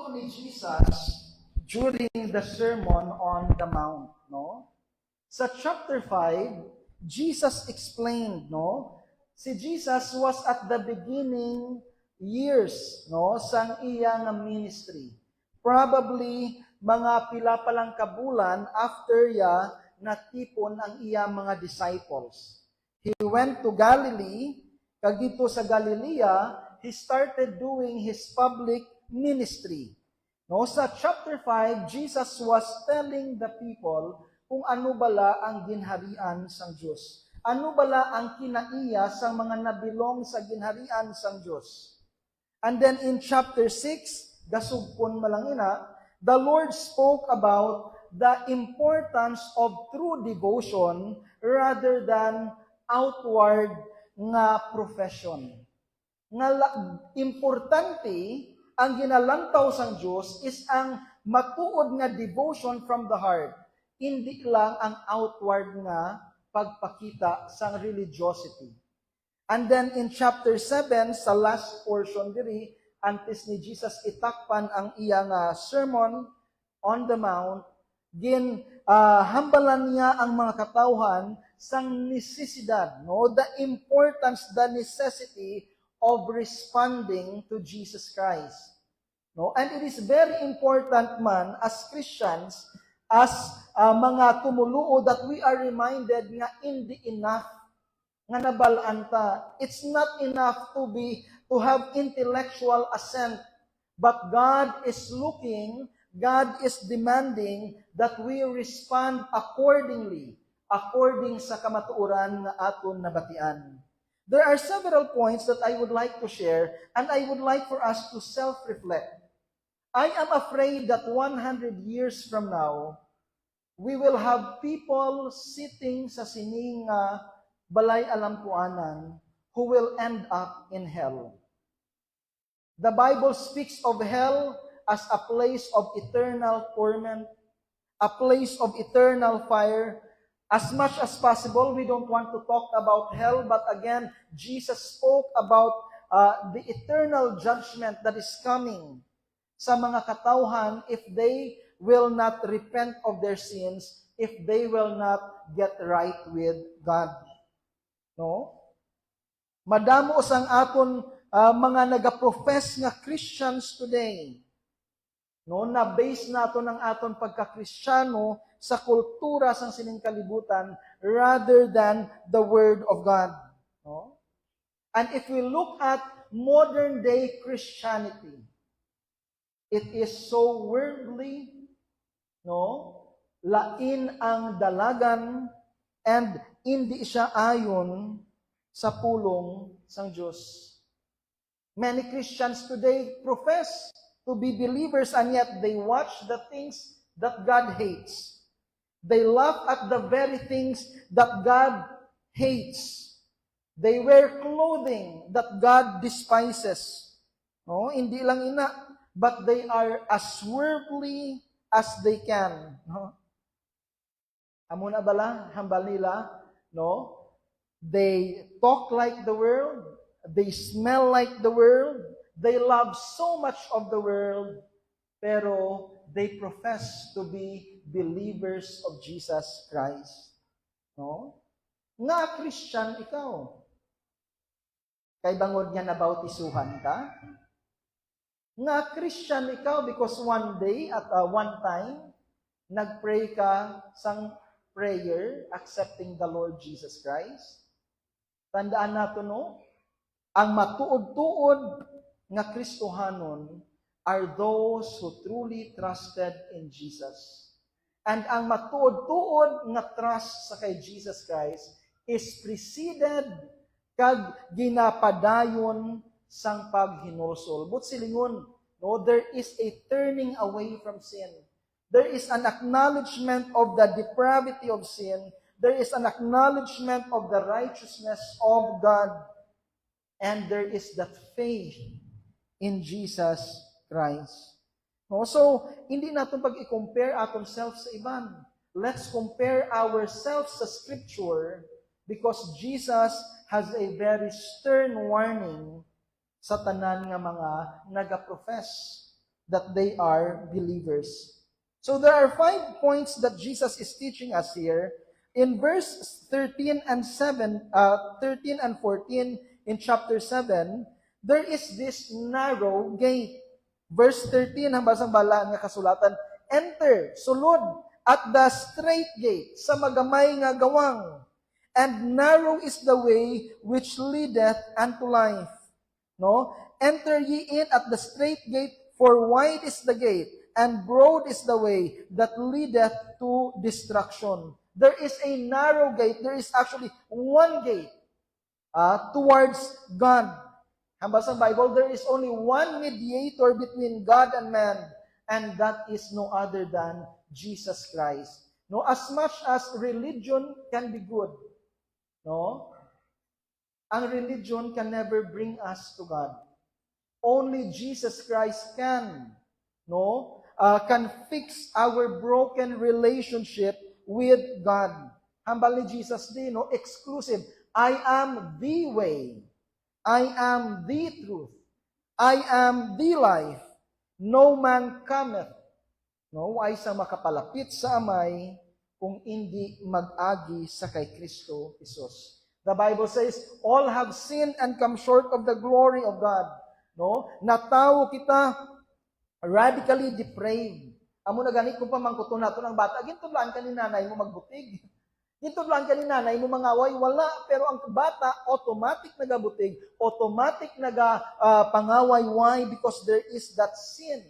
to ni Jesus during the Sermon on the Mount, no? Sa chapter 5, Jesus explained, no? Si Jesus was at the beginning years, no, sang iyang ministry. Probably mga pila pa lang kabulan after ya natipon ang iyang mga disciples. He went to Galilee, kag dito sa Galilea, he started doing his public ministry. No, sa chapter 5, Jesus was telling the people kung ano bala ang ginharian sang Diyos. Ano bala ang kinaiya sang mga nabilong sa ginharian sang Diyos. And then in chapter 6, gasugpon malang ina, the Lord spoke about the importance of true devotion rather than outward nga profession. Nga importante ang ginalantaw sang Diyos is ang matuod nga devotion from the heart, hindi lang ang outward nga pagpakita sang religiosity. And then in chapter 7, sa last portion diri, antes ni Jesus itakpan ang iyang sermon on the mount, hambalan niya ang mga katawhan sang necesidad, no? The importance, the necessity of responding to Jesus Christ. No? And it is very important man as Christians, as mga tumuluo, that we are reminded nga hindi enough nga nabalaan ta. It's not enough to have intellectual assent, but God is looking, God is demanding that we respond accordingly, according sa kamatuoran nga aton nabatian. There are several points that I would like to share, and I would like for us to self-reflect. I am afraid that 100 years from now, we will have people sitting sa sining balay alampuanan who will end up in hell. The Bible speaks of hell as a place of eternal torment, a place of eternal fire. As much as possible, we don't want to talk about hell, but again, Jesus spoke about the eternal judgment that is coming sa mga katawhan if they will not repent of their sins, if they will not get right with God. No? Madamo sang aton mga nagaprofess nga Christians today. No, na base nato ng aton pagka-Kristiyano sa kultura sang sining kalibutan rather than the Word of God. No? And if we look at modern day Christianity, it is so worldly, no? Lain ang dalagan, and hindi siya ayon sa pulong sang Diyos. Many Christians today profess to be believers, and yet they watch the things that God hates. They laugh at the very things that God hates. They wear clothing that God despises. No, hindi lang ina, but they are as worldly as they can. No? Amo na bala, hambal nila, no? They talk like the world, they smell like the world, they love so much of the world, pero they profess to be believers of Jesus Christ. No? Nga Christian ikaw. Kay bangod niya nabautisuhan ka? Nga Christian ikaw because one day at one time, nagpray ka sang prayer accepting the Lord Jesus Christ. Tandaan nato no, ang matuod-tuod nga Kristohanon are those who truly trusted in Jesus. And ang matuod-tuod nga trust sa kay Jesus Christ is preceded kag ginapadayon sang paghinulsol. But silingon, no, there is a turning away from sin. There is an acknowledgement of the depravity of sin. There is an acknowledgement of the righteousness of God. And there is that faith in Jesus Christ. No? So, hindi natin pag-i-compare aton selves sa iban. Let's compare ourselves sa Scripture because Jesus has a very stern warning sa tanan nga mga nagaprofess that they are believers. So there are 5 points that Jesus is teaching us here. In verse 13 and 13 and 14 in chapter 7, there is this narrow gate. Verse 13, ang basang bala nga kasulatan, enter, sulod, at the straight gate, sa magamay nga gawang, and narrow is the way which leadeth unto life. No? Enter ye in at the straight gate, for wide is the gate, and broad is the way that leadeth to destruction. There is a narrow gate. There is actually one gate towards God. Hamba sa Bible, there is only one mediator between God and man, and that is no other than Jesus Christ. No, as much as religion can be good, no, ang religion can never bring us to God. Only Jesus Christ can, no, can fix our broken relationship with God. Hambal ni Jesus din, no, exclusive. I am the way. I am the truth. I am the life. No man cometh. No, ay sa makapalapit sa amay kung hindi mag-agi sa kay Kristo Jesus. The Bible says, all have sinned and come short of the glory of God. No? Natawo kita radically depraved. Amo na ganit kung pamangkuton nato ng bata, gintudlaan ka ni nanay mo magbutig. Gintudlaan ka ni nanay mo mangaway, wala. Pero ang bata, automatic nagabutig, automatic pangaway. Why? Because there is that sin.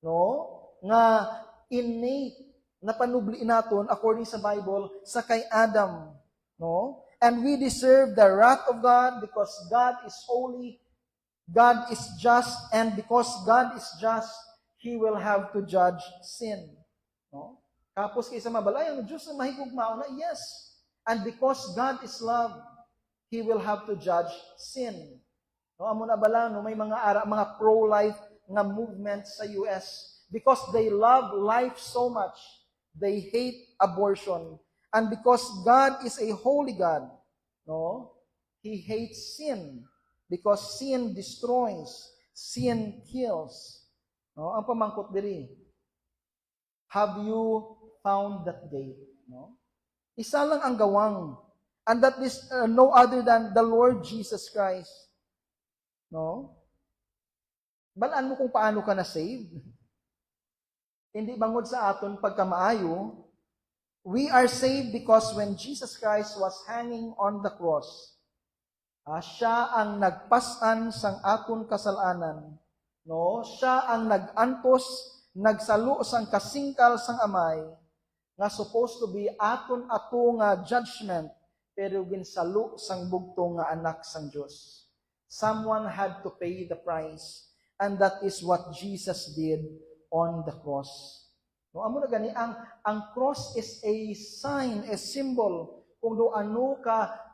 No? Nga innate na panubli naton according sa Bible sa kay Adam. No? And we deserve the wrath of God because God is holy, God is just, and because God is just, He will have to judge sin. No? Tapos kaysa mabalay, ang Diyos na mahigugmao na, yes. And because God is love, He will have to judge sin. No, amo na bala, no, may mga pro-life nga movement sa US because they love life so much, they hate abortion. And because God is a holy God, no, He hates sin because sin destroys, sin kills. No, ang pamangkot diri, have you found that gate? No? Isa lang ang gawang, and that is no other than the Lord Jesus Christ. No? Balaan mo kung paano ka na-saved. Hindi bangod sa aton pagkamaayo, we are saved because when Jesus Christ was hanging on the cross, siya ang nagpasan sang aton kasalanan. No, siya ang nagantos, nagsalo sang kasingkal sang amay, nga supposed to be aton ato nga judgment, pero ginsalo sang bugtong nga anak sang Dios. Someone had to pay the price, and that is what Jesus did on the cross. No, amo na gani ang cross is a sign, a symbol kung do ano ka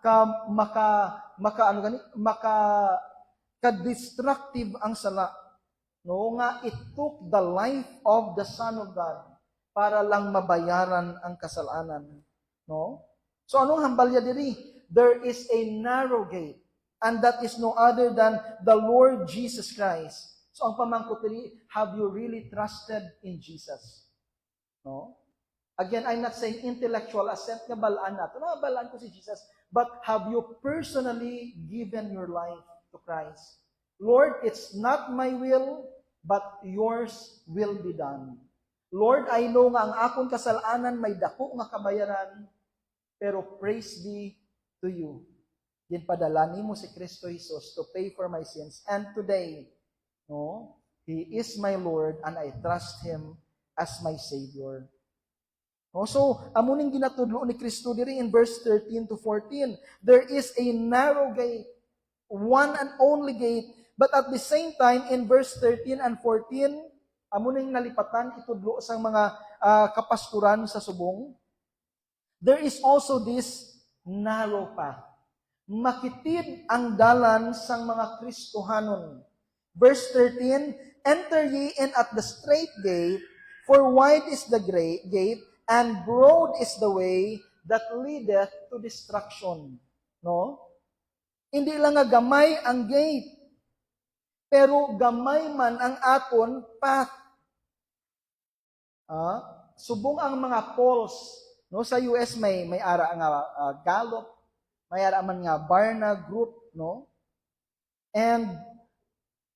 destructive ang sala. No, nga it took the life of the Son of God para lang mabayaran ang kasalanan. No? So anong hambalya diri? There is a narrow gate, and that is no other than the Lord Jesus Christ. So ang pamangkot diri, have you really trusted in Jesus? No? Again, I'm not saying intellectual assent nga balaan nato. No, balaan ko si Jesus. But have you personally given your life to Christ? Lord, it's not my will, but yours will be done. Lord, I know nga ang akong kasalanan may dako nga kabayaran, pero praise be to you. Ginpadala nimo si Kristo Jesus to pay for my sins. And today, no, He is my Lord and I trust Him as my Savior. So, amuning ginatudlo ni Kristo diri in verse 13 to 14. There is a narrow gate, one and only gate, but at the same time, in verse 13 and 14, amuning nalipatan itudlo sa mga kapasturan sa subong, there is also this narrow path. Makitid ang dalan sang mga Kristohanon. Verse 13, enter ye in at the straight gate, for wide is the gate, and broad is the way that leadeth to destruction. No? Hindi lang nga gamay ang gate. pero gamay man ang aton path. Subong ang mga polls, no, sa US may ara nga Gallup, may ara man nga Barna group, no, and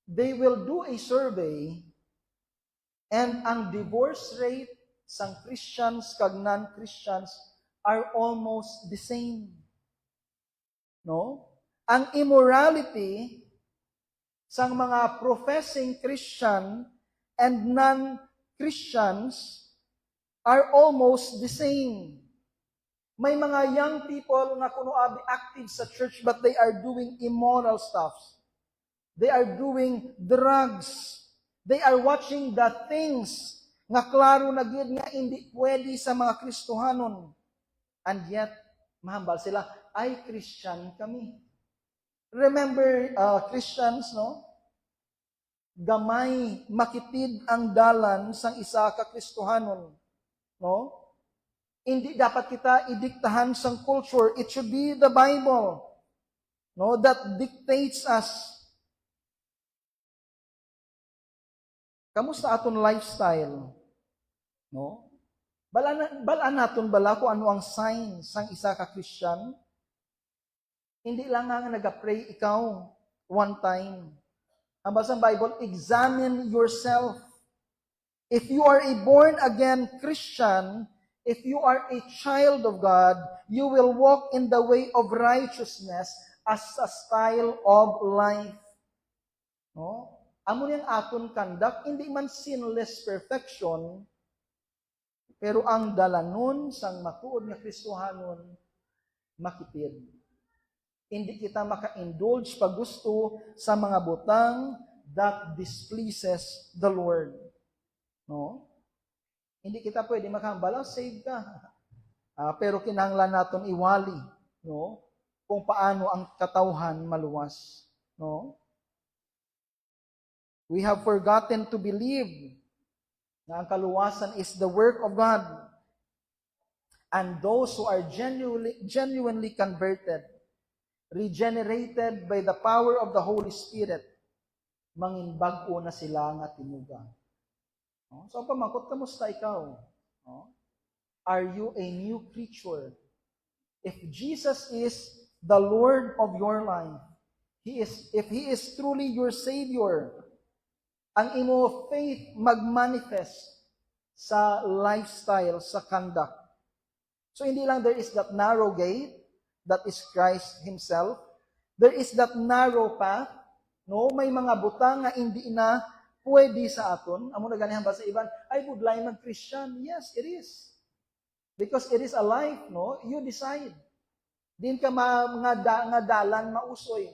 they will do a survey, and ang divorce rate sang Christians kag non-Christians are almost the same. No? Ang immorality sang mga professing Christian and non-Christians are almost the same. May mga young people nga kuno abi active sa church but they are doing immoral stuff. They are doing drugs. They are watching the things nga klaro na gyud nga hindi pwede sa mga Kristohanon. And yet, mahambal sila, ay Christian kami. Remember, Christians, no? Gamay, makitid ang dalan sang isa ka Kristohanon. No? Hindi dapat kita idiktahan sang culture. It should be the Bible, no, that dictates us. Kamusta aton lifestyle? No? Balaan naton bala kung ano ang sign sang isa ka Christian? Hindi lang nga nag-pray ikaw one time. Ang basang Bible, examine yourself. If you are a born-again Christian, if you are a child of God, you will walk in the way of righteousness as a style of life. No? Amo niyang aton conduct, hindi man sinless perfection, pero ang dalanon sang matuod nga Kristohanon, makitid. Hindi kita maka-indulge pag gusto sa mga butang that displeases the Lord. No? Hindi kita pwede makahambala, save ka. Pero kinahanglan naton iwali, no? Kung paano ang katawhan maluwas, no? We have forgotten to believe na ang kaluwasan is the work of God. And those who are genuinely converted, regenerated by the power of the Holy Spirit, manginbag-o na sila nga tinuga. No? So, pamangkot, kamusta ikaw? No? Are you a new creature? If Jesus is the Lord of your life, if He is truly your Savior, ang imo faith magmanifest sa lifestyle, sa conduct. So hindi lang there is that narrow gate, that is Christ Himself. There is that narrow path, no? May mga butang nga hindi na pwede sa aton. Amo na ganihan ba sa iban? I would like mag-Christian. Yes, it is. Because it is a life, no? You decide. Din ka nga dalan mausoy.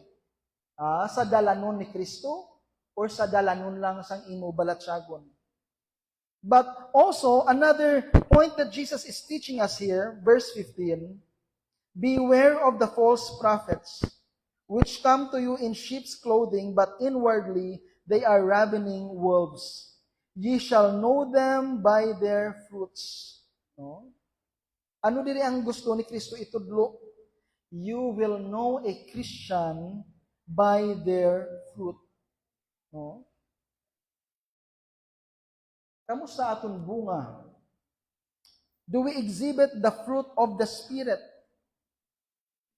Sa dalanon ni Kristo, or sa dalanon lang sang imo balatsagon. But also, another point that Jesus is teaching us here, verse 15, beware of the false prophets, which come to you in sheep's clothing, but inwardly they are ravening wolves. Ye shall know them by their fruits. No? Ano diri ang gusto ni Kristo itudlo? You will know a Christian by their fruit. No? Kamusta aton bunga? Do we exhibit the fruit of the Spirit?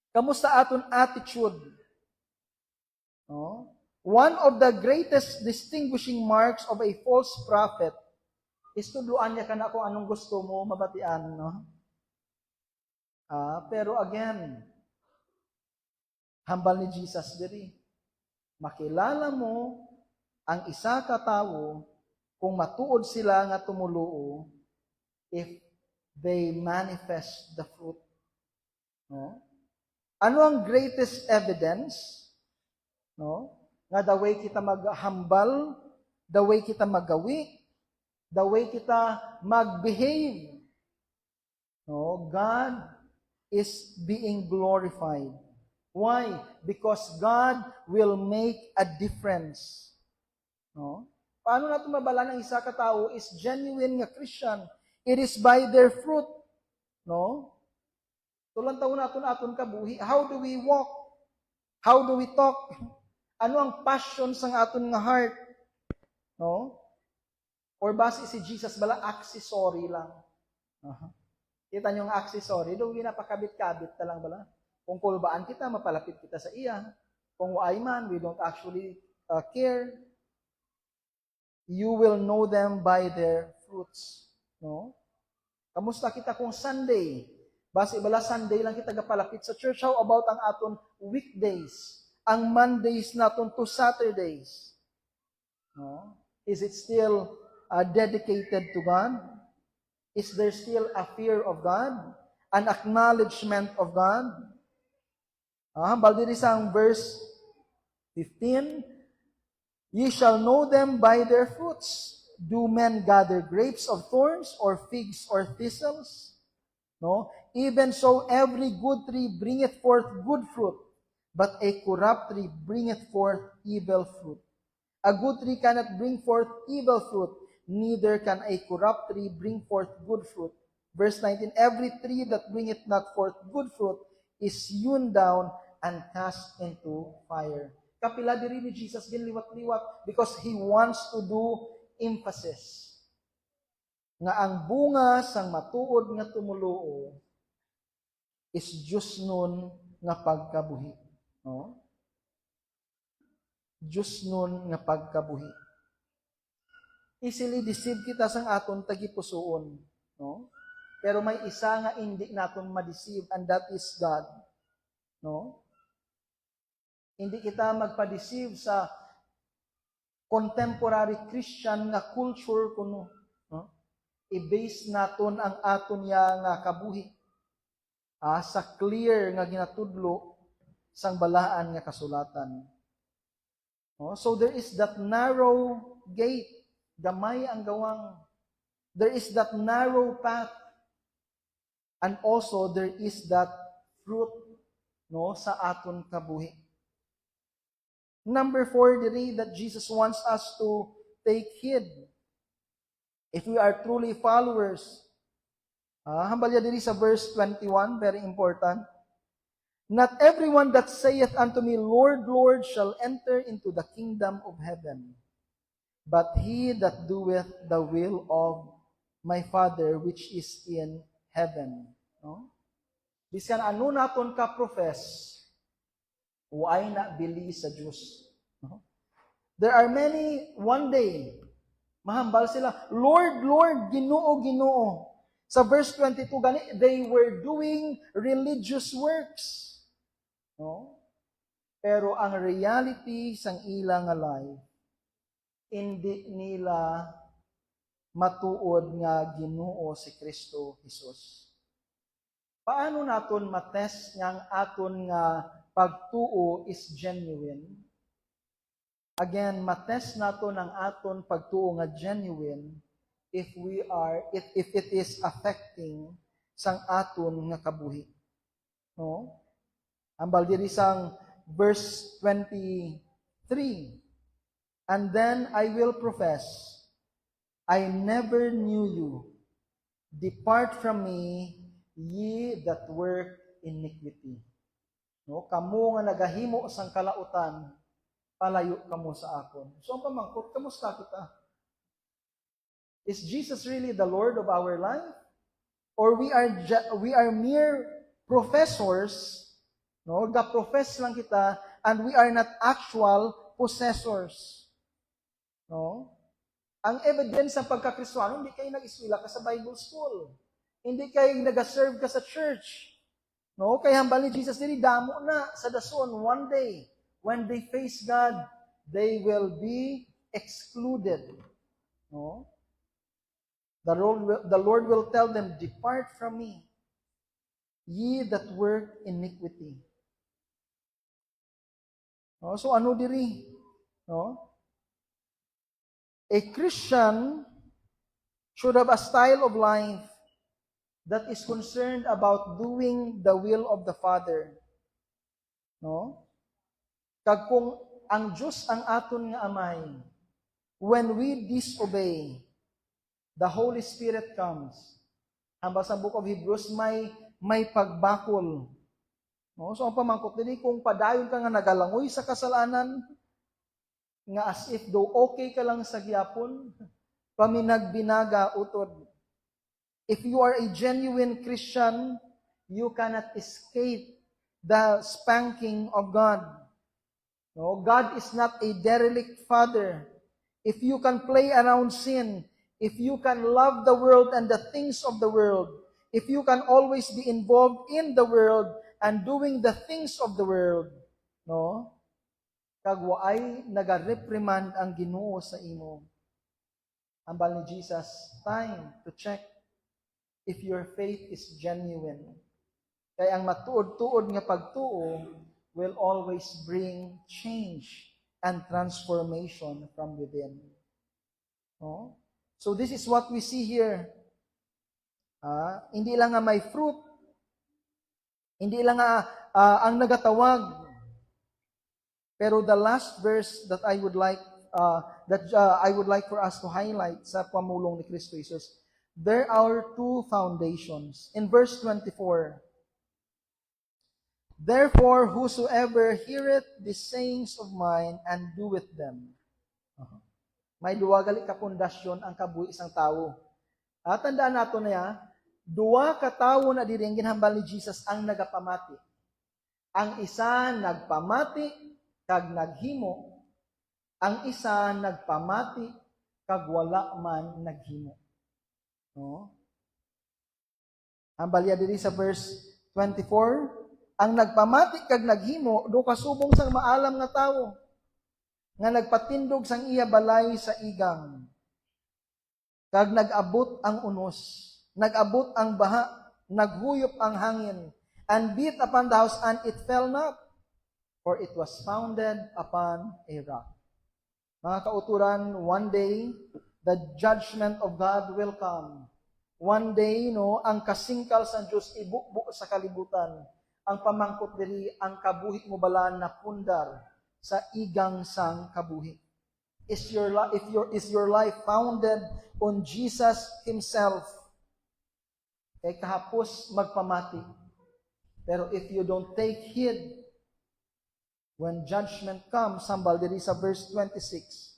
Kamusta aton attitude? No? One of the greatest distinguishing marks of a false prophet is tudloan niya kana kung anong gusto mo mabatian, no? Pero again, hambal ni Jesus diri. Makilala mo ang isa ka tawo kung matuod sila nga tumuluo if they manifest the fruit. No? Ano ang greatest evidence? No? Nga the way kita maghambal, the way kita magawi, the way kita magbehave. No? God is being glorified. Why? Because God will make a difference. No? Paano natin mabala ng isa ka tao is genuine nga Christian? It is by their fruit. No? Tulang taon natin kabuhi. How do we walk? How do we talk? Ano ang passion sang aton nga heart? No? Or base si Jesus bala accessory lang. Uh-huh. Kita nyo ang accessory, doon ginapakabit-kabit ta lang bala. Kung kulbaan kita, mapalapit kita sa iya. Kung waay man, we don't actually care. You will know them by their fruits. No? Kamusta kita kung Sunday? Base bala Sunday lang kita gapalapit sa church. How about ang aton weekdays? Ang Mondays naton to Saturdays? No? Is it still dedicated to God? Is there still a fear of God? An acknowledgement of God? Baldi sang verse 15, ye shall know them by their fruits. Do men gather grapes of thorns or figs or thistles? No? Even so, every good tree bringeth forth good fruit, but a corrupt tree bringeth forth evil fruit. A good tree cannot bring forth evil fruit, neither can a corrupt tree bring forth good fruit. Verse 19, every tree that bringeth not forth good fruit is hewn down and cast into fire. Kapila diri ni Jesus ginliwat-liwat because He wants to do emphasis. Nga ang bunga sang matuod nga tumuluo is Diyos nun nga pagkabuhi. No? Diyos nun nga pagkabuhi. Easily deceive kita sang aton tagipusoon. No? Pero may isa nga hindi naton ma-deceive, and that is God. No? Hindi kita magpa-deceive sa contemporary Christian nga culture kuno. No? I-base naton ang aton nga kabuhi sa clear nga ginatudlo sang balaan nga kasulatan. No? So there is that narrow gate, gamay ang gawang. There is that narrow path. And also there is that fruit, no, sa aton kabuhi. Number 4, diri that Jesus wants us to take heed. If we are truly followers, hambalya diri sa verse 21, very important. Not everyone that saith unto me, Lord, Lord, shall enter into the kingdom of heaven, but he that doeth the will of my Father which is in heaven. No? Bisan ano naton ka-profess, uay na bili sa Diyos. No? There are many, one day, mahambal sila, Lord, Lord, Ginoo, Ginoo. Sa verse 22, gani, they were doing religious works. No? Pero ang reality sang ilang nga life, hindi nila matuod nga Ginoo si Kristo Jesus. Paano naton matest nga ang aton nga pagtuo is genuine? Again, matest naton ang aton pagtuo nga genuine if it is affecting sang aton nga kabuhi. No? Ambal diri sang verse 23. And then I will profess, I never knew you. Depart from me, ye that work iniquity. No, kamo nga nagahimo sang kalautan, palayo kamo sa akon. So ang pamangkot, kamusta kita? Is Jesus really the Lord of our life? Or we are mere professors, no? Ga-profess lang kita, and we are not actual possessors. No? Ang evidence sa pagka-Kristiyano, hindi kayo nag-eskwela ka sa Bible school. Hindi kayo nag-serve ka sa church. No? Kaya hambal ni Jesus diri, damo na sa dason, one day, when they face God, they will be excluded. No? The Lord will tell them, depart from me, ye that work iniquity. No? So ano diri? No? A Christian should have a style of life that is concerned about doing the will of the Father. No? Kag kung ang Diyos ang aton nga amay, when we disobey, the Holy Spirit comes. Hamba sa Book of Hebrews, may pagbakol. No? So ang pamangkot dili, kung padayon ka nga nagalangoy sa kasalanan, nga as if do okay ka lang sa gyapon, paminagbinaga utod. If you are a genuine Christian, you cannot escape the spanking of God. No, God is not a derelict father. If you can play around sin, if you can love the world and the things of the world, if you can always be involved in the world and doing the things of the world, no? Kag waay naga-reprimand ang Ginoo sa imo. Ambal ni Jesus, time to check if your faith is genuine. Kaya ang matuod-tuod nga pagtuo will always bring change and transformation from within. No? So this is what we see here. Hindi lang nga may fruit, hindi lang nga ang nagatawag. Pero the last verse that I would like for us to highlight sa pamulong ni Kristo Jesus, there are two foundations. In verse 24, therefore, whosoever heareth these sayings of mine and doeth them. May duwa gali ka pundasyon ang kabuhi isang tao. Tandaan nato na duwa ka tawo na diri ang ginhambal ni Jesus ang nagapamati. Ang isa nagpamati kag naghimo, ang isa nagpamati kag wala man naghimo. No? Hambalya diri sa verse 24, ang nagpamati kag naghimo do kasubong sang maalam nga tawo nga nagpatindog sang iya balay sa igang. Kag nag-abot ang unos, nag-abot ang baha, naghuyop ang hangin, and beat upon the house, and it fell not, for it was founded upon a rock. Mga kauturan, one day, the judgment of God will come. One day, ang kasingkal sa Diyos ibukbo sa kalibutan. Ang pamangkot diri, ang kabuhi mo bala na pundar sa igang sang kabuhi. Is your life founded on Jesus Himself? Kay kahapos magpamati. Pero if you don't take heed, when judgment comes, sambal diri sa verse 26,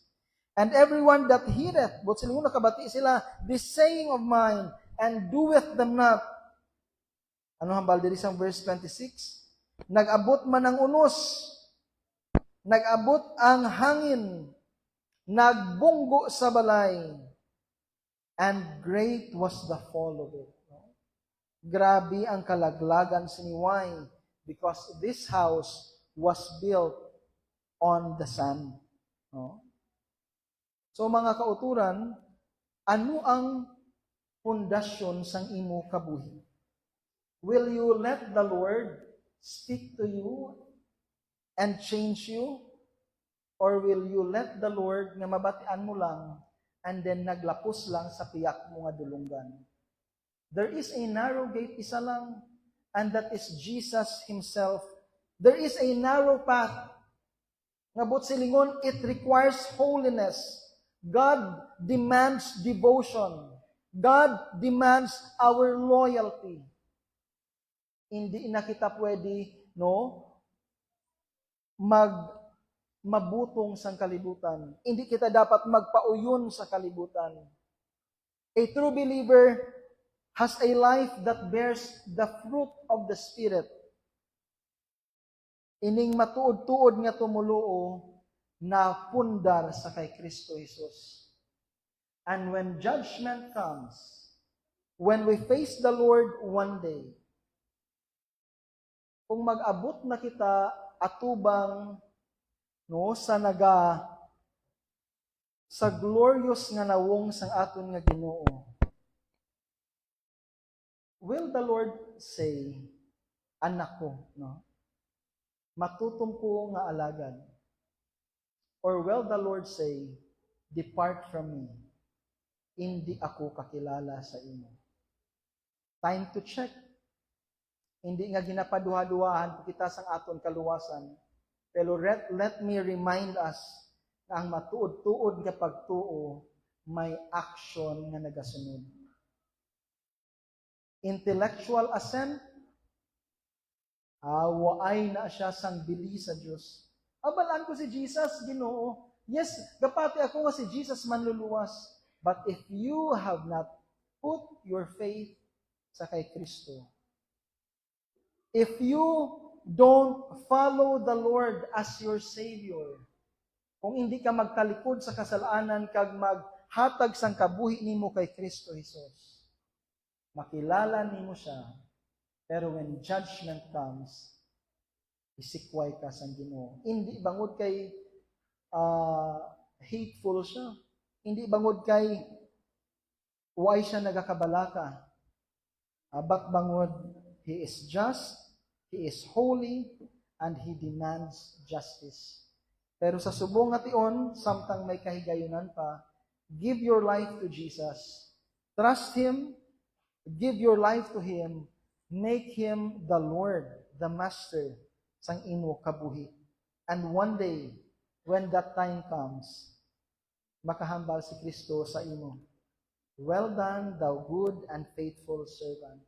and everyone that heareth, but sila nakabati sila, this saying of mine, and doeth them not. Ano hambal diri sa verse 26? Nag-abot man ang unos, nag-abot ang hangin, nagbunggo sa balay, and great was the fall of it. Grabe ang kalaglagan siniway, because this house was built on the sand. No? So mga kauturan, ano ang pundasyon sang imo kabuhi? Will you let the Lord speak to you and change you? Or will you let the Lord nga mabatian mo lang and then naglapos lang sa piyak mo nga dulunggan? There is a narrow gate, isa lang, and that is Jesus Himself. There is a narrow path. Ngabot silingon, it requires holiness. God demands devotion. God demands our loyalty. Hindi na kita pwede, mabutong sa kalibutan. Hindi kita dapat magpauyon sa kalibutan. A true believer has a life that bears the fruit of the Spirit. Ining matuod-tuod nga tumuluo na pundar sa kay Kristo Jesus. And when judgment comes, when we face the Lord one day, kung mag-abot na kita atubang sa glorious nga nawong sang aton nga Ginoo, will the Lord say, anak ko, matutumpo nga alagad? Or will the Lord say, depart from me, hindi ako kakilala sa imo? Time to check. Hindi nga ginapaduha-duhahan kita sang aton kaluwasan. Pero let me remind us na ang matuod-tuod nga pagtuo may action nga nagasunod. Intellectual assent, waay na siya sang bili sa Diyos. Abalaan ko si Jesus, Ginoo, Yes, gapati ako nga si Jesus manluluwas. But if you have not put your faith sa kay Kristo, if you don't follow the Lord as your Savior, kung hindi ka magtalikod sa kasalanan kag maghatag sang kabuhi nimo kay Kristo Jesus, makilala nimo siya, pero when judgment comes, isikway ka sa Ginoo. Hindi bangod kay hateful siya. Hindi bangod kay why siya nagakabalaka. But bangod, He is just, He is holy, and He demands justice. Pero sa subong nga tion, samtang may kahigayunan pa, give your life to Jesus. Trust Him, give your life to Him, make Him the Lord, the Master, sang imo kabuhi. And one day, when that time comes, makahambal si Kristo sa imo. Well done, thou good and faithful servant.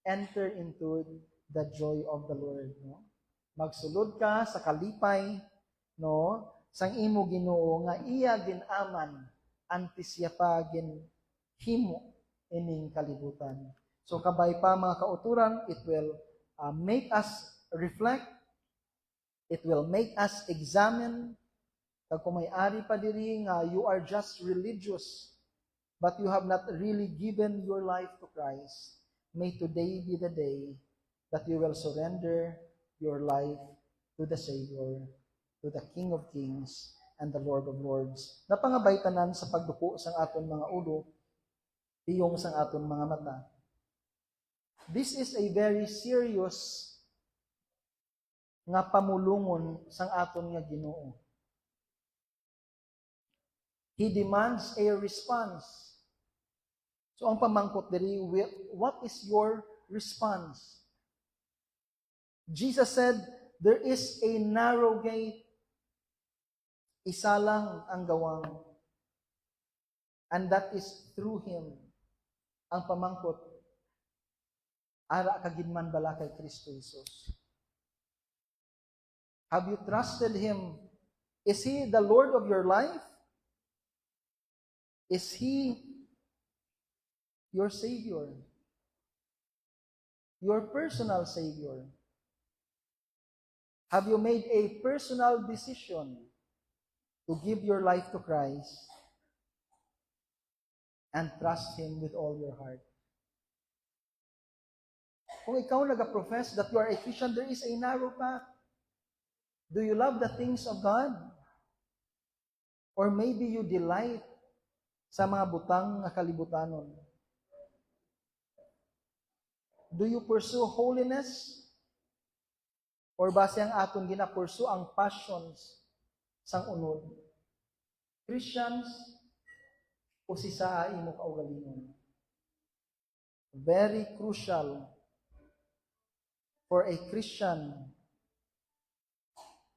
Enter into the joy of the Lord. No? Magsulod ka sa kalipay, no, sang imo Ginoo nga iya ginaman antes siya pa ginhimo ining kalibutan. So kabay pa mga kauturan, it will make us reflect, it will make us examine. Kag kung may ari pa diri nga you are just religious, but you have not really given your life to Christ, may today be the day that you will surrender your life to the Savior, to the King of Kings, and the Lord of Lords. Napangabay tanan sa pagduko sang aton mga ulo, tiyong sang aton mga mata. This is a very serious nga pamulungon sang aton nga Ginoo. He demands a response. So ang pamangkot diri, what is your response? Jesus said, there is a narrow gate. Isa lang ang gawang. And that is through Him. Ang pamangkot, ara kagidman bala kay Kristo Jesus. Have you trusted Him? Is He the Lord of your life? Is He your Savior? Your personal Savior? Have you made a personal decision to give your life to Christ and trust Him with all your heart? Kung ikaw nag-profess that you are a Christian, there is a narrow path. Do you love the things of God? Or maybe you delight sa mga butang nga kalibutanon? Do you pursue holiness? Or base ang aton ginapursu ang passions sang unod? Christians o si saa imo kaugalingon? Very crucial for a Christian.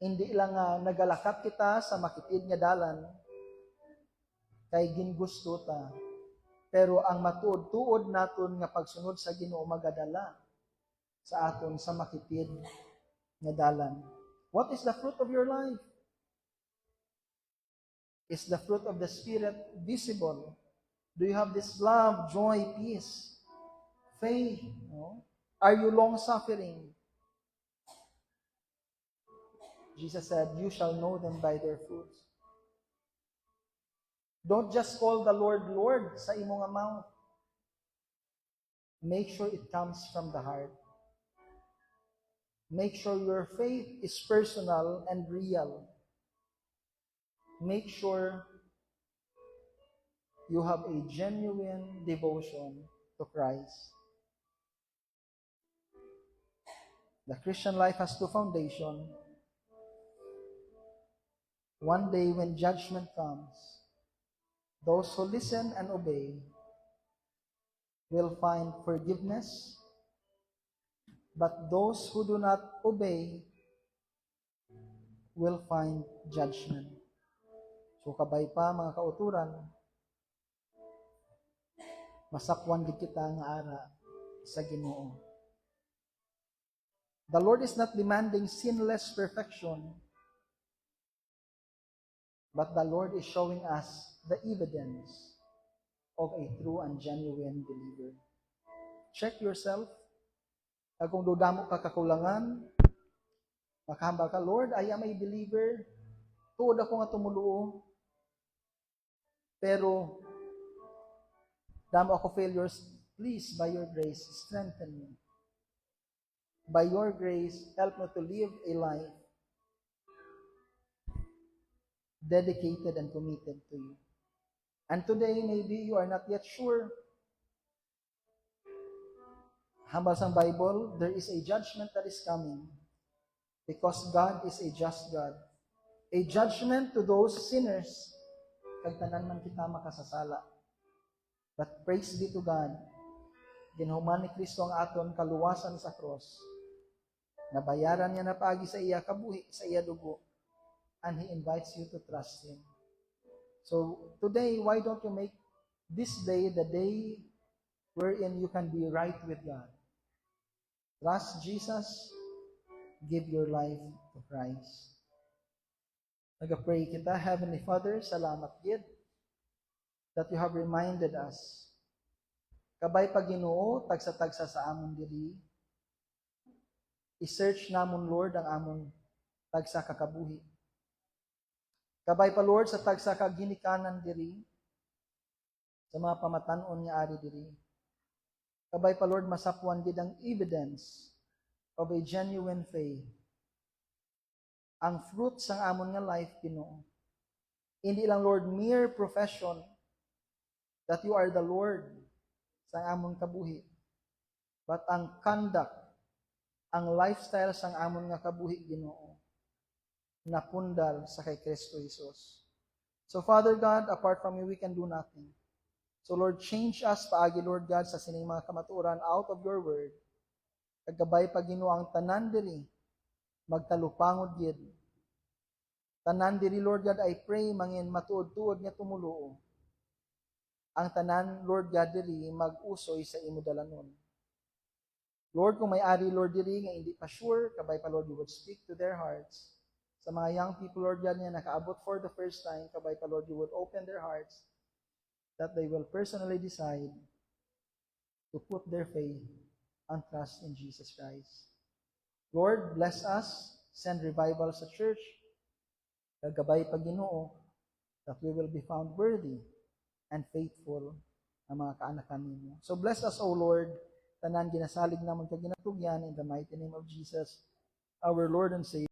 Hindi lang nagalakat kita sa makitid nga dalan kay gingusto ta, pero ang matuod-tuod naton nga pagsunod sa Ginoo magadala sa aton sa makitid nga dalan. What is the fruit of your life? Is the fruit of the Spirit visible? Do you have this love, joy, peace, faith? No? Are you long-suffering? Jesus said, you shall know them by their fruits. Don't just call the Lord, Lord sa imong mouth. Make sure it comes from the heart. Make sure your faith is personal and real. Make sure you have a genuine devotion to Christ. The Christian life has two foundations. One day when judgment comes, those who listen and obey will find forgiveness, but those who do not obey will find judgment. So kabay pa mga kauturan, masakwan gid kita nga ara sa Ginoo. The Lord is not demanding sinless perfection, but the Lord is showing us the evidence of a true and genuine believer. Check yourself. Kung dudamo ka kakulangan, makahambal ka, Lord, I am a believer. Tuod ako nga tumuluo. Pero, damo ako failures. Please, by your grace, strengthen me. By your grace, help me to live a life dedicated and committed to you. And today, maybe you are not yet sure. Hambal sa Bible, there is a judgment that is coming because God is a just God. A judgment to those sinners, kag tanan man kita makasasala. But praise be to God, ginhuman ni Kristo ang aton kaluwasan sa cross. Nabayaran niya na paagi sa iya kabuhi, sa iya dugo, and He invites you to trust Him. So today, why don't you make this day the day wherein you can be right with God? Trust Jesus, give your life to Christ. Nag-pray kita, Heavenly Father, salamat gid that you have reminded us. Kabay pa Ginoo, tagsa-tagsa sa amon diri. I-search namon, Lord, ang amon tagsa kakabuhi. Kabay pa, Lord, sa tagsa kaginikanan diri, sa mga pamatanon nga ari diri. Kabay pa, Lord, masapwan gid ang evidence of a genuine faith. Ang fruit sang amon nga life, Ginoo. Hindi lang, Lord, mere profession that you are the Lord sang amon kabuhi, but ang conduct, ang lifestyle sang amon nga kabuhi, Ginoo, napundal sa kay Kristo Jesus. So, Father God, apart from you, we can do nothing. So, Lord, change us paagi, Lord God, sa sining mga kamaturan out of your word. Kagabay pa Ginoo ang tanan diri, magtalupangod gid. Tanan diri, Lord God, I pray, mangin matuod-tuod nga tumuluo. Ang tanan, Lord God, diri, mag-usoy sa imo dalanon. Lord, kung may ari, Lord, diri, nga hindi pa sure, kabay pa, Lord, you would speak to their hearts. Sa mga young people, Lord God, nga nakaabot for the first time, kabay pa, Lord, you would open their hearts that they will personally decide to put their faith and trust in Jesus Christ. Lord, bless us, send revival sa church, kagabay pa Ginoo, that we will be found worthy and faithful na mga kaanakan ninyo. So bless us, O Lord, tanan ginasalig namon kag ginatugyan in the mighty name of Jesus, our Lord and Savior.